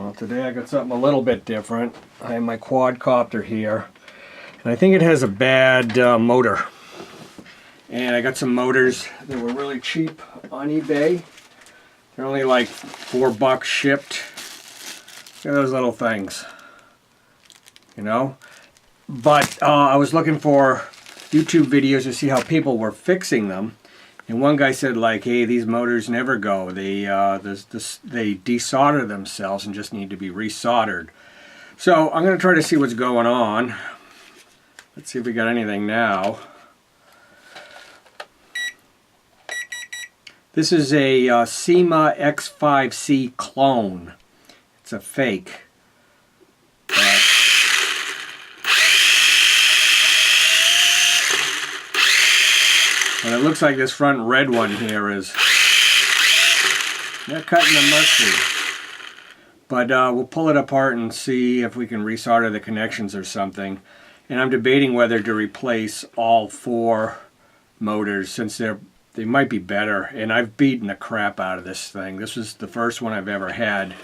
Well, today I got something a little bit different. I have my quadcopter here, and I think it has a bad motor. And I got some motors that were really cheap on eBay. They're only like $4 shipped. Look at those little things, you know? But I was looking for YouTube videos to see how people were fixing them. And one guy said, like, hey, these motors never go. They desolder themselves and just need to be resoldered. So I'm going to try to see what's going on. Let's see if we got anything now. This is a Syma X5C Clone. It's a fake. And it looks like this front red one here is, they're cutting the mustard. But we'll pull it apart and see if we can resolder the connections or something. And I'm debating whether to replace all 4 motors since they might be better. And I've beaten the crap out of this thing. This was the first one I've ever had.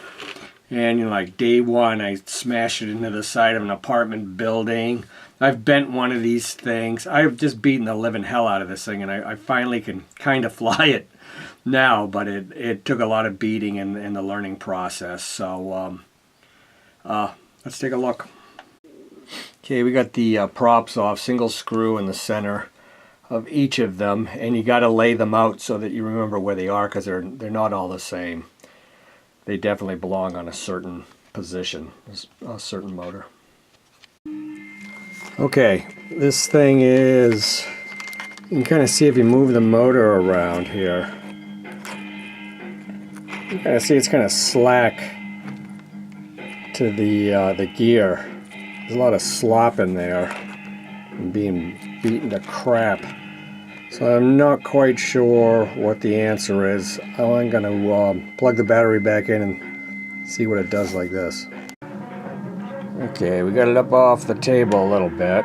And you know, like day one, I smashed it into the side of an apartment building. I've bent one of these things. I've just beaten the living hell out of this thing, and I finally can kind of fly it now, but it took a lot of beating in the learning process. So let's take a look. Okay, we got the props off, single screw in the center of each of them, and you got to lay them out so that you remember where they are, because they're not all the same. They definitely belong on a certain position, a certain motor. Okay, this thing is, you can kind of see if you move the motor around here. You kind of see it's kind of slack to the gear. There's a lot of slop in there and being beaten to crap. So I'm not quite sure what the answer is. I'm going to plug the battery back in and see what it does like this. Okay, we got it up off the table a little bit.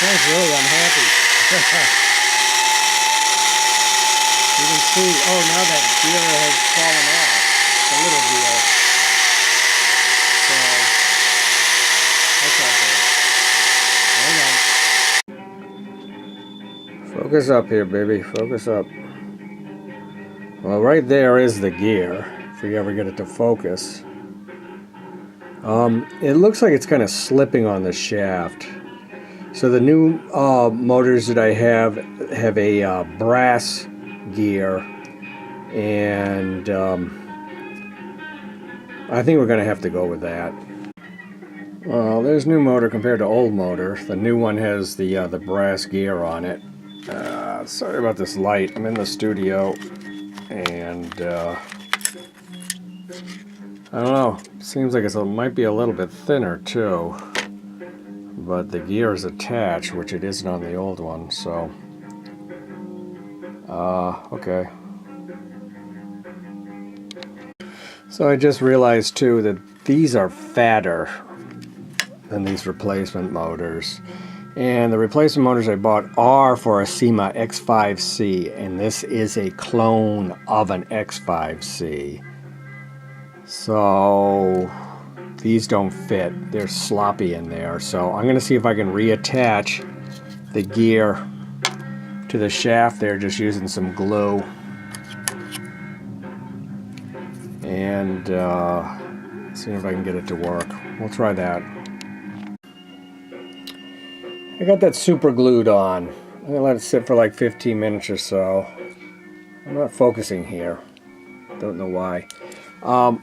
Sounds really unhappy. You can see, oh, now that gear has fallen off, the little gear. So, that's not good. Hang on. Focus up here, baby. Focus up. Well, right there is the gear, if we ever get it to focus. It looks like it's kind of slipping on the shaft. So the new motors that I have a brass gear, and I think we're going to have to go with that. Well, there's new motor compared to old motor. The new one has the brass gear on it. Sorry about this light. I'm in the studio. And I don't know, seems like it might be a little bit thinner too, but the gear is attached, which it isn't on the old one, so okay. So I just realized too that these are fatter than these replacement motors. And the replacement motors I bought are for a Syma X5C, and this is a clone of an X5C. So these don't fit. They're sloppy in there. So I'm going to see if I can reattach the gear to the shaft there, just using some glue. And see if I can get it to work. We'll try that. I got that super glued on. I'm going to let it sit for like 15 minutes or so. I'm not focusing here. Don't know why. Well,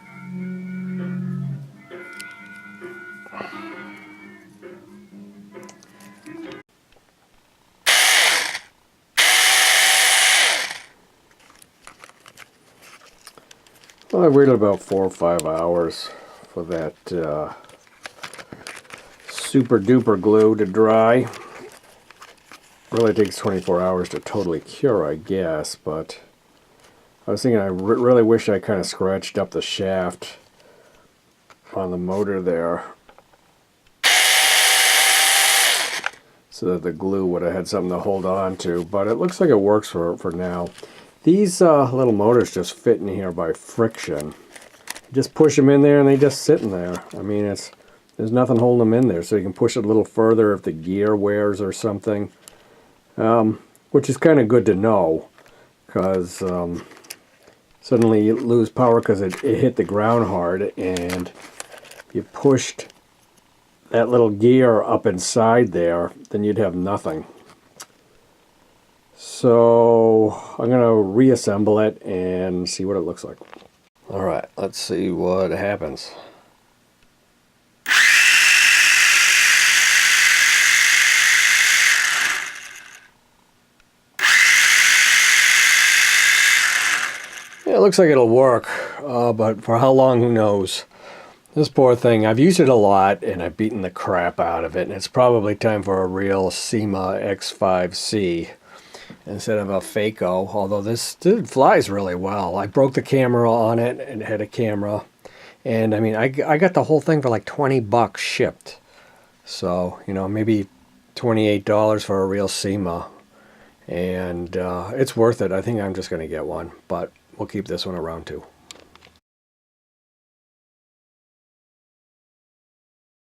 I waited about 4 or 5 hours for that super duper glue to dry. Really takes 24 hours to totally cure, I guess, but I was thinking I really wish I kind of scratched up the shaft on the motor there. so that the glue would have had something to hold on to, but it looks like it works for now. These little motors just fit in here by friction. Just push them in there and they just sit in there. I mean, there's nothing holding them in there, so you can push it a little further if the gear wears or something, which is kind of good to know, because suddenly you lose power because it hit the ground hard, and you pushed that little gear up inside there, then you'd have nothing. So I'm going to reassemble it and see what it looks like. Alright, let's see what happens. Yeah, it looks like it'll work, but for how long, who knows. This poor thing, I've used it a lot and I've beaten the crap out of it, and it's probably time for a real Syma X5C instead of a Phaco, although this flies really well. I broke the camera on it and had a camera, and I mean, I got the whole thing for like 20 bucks shipped. So, you know, maybe $28 for a real Syma, and it's worth it. I think I'm just going to get one, but we'll keep this one around too.